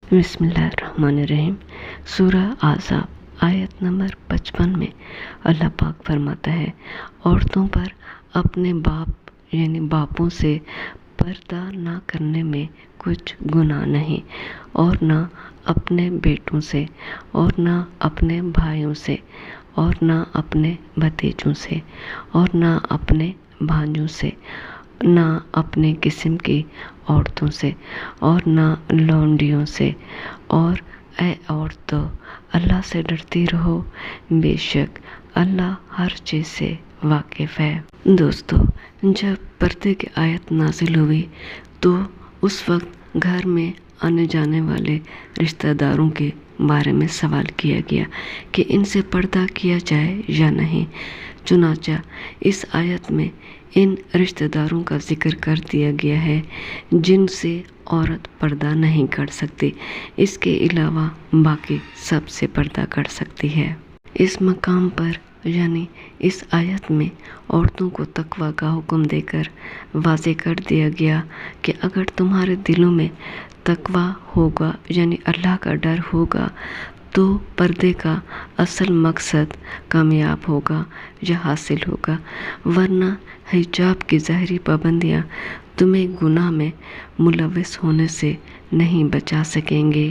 बिस्मिल्लाहिर्रहमानिर्रहीम। सूरह आज़ाब आयत नंबर 55 में अल्लाह पाक फरमाता है, औरतों पर अपने बाप यानी बापों से पर्दा ना करने में कुछ गुनाह नहीं, और ना अपने बेटों से, और ना अपने भाइयों से, और ना अपने भतीजों से, और ना अपने भांजों से, ना अपने किस्म की औरतों से, और ना लौंडियों से। और ऐ औरतों, अल्लाह से डरती रहो, बेशक अल्लाह हर चीज़ से वाकिफ़ है। दोस्तों, जब पर्दे की आयत नाजिल हुई तो उस वक्त घर में आने जाने वाले रिश्तेदारों के बारे में सवाल किया गया कि इनसे पर्दा किया जाए या नहीं। चुनांचा इस आयत में इन रिश्तेदारों का जिक्र कर दिया गया है जिनसे औरत पर्दा नहीं कर सकती। इसके अलावा बाकी सबसे पर्दा कर सकती है। इस मकाम पर यानी इस आयत में औरतों को तकवा का हुक्म देकर वाज़े कर दिया गया कि अगर तुम्हारे दिलों में तकवा होगा यानी अल्लाह का डर होगा तो पर्दे का असल मकसद कामयाब होगा या हासिल होगा, वरना हिजाब की ज़ाहिरी पाबंदियाँ तुम्हें गुनाह में मुलव्वस होने से नहीं बचा सकेंगे।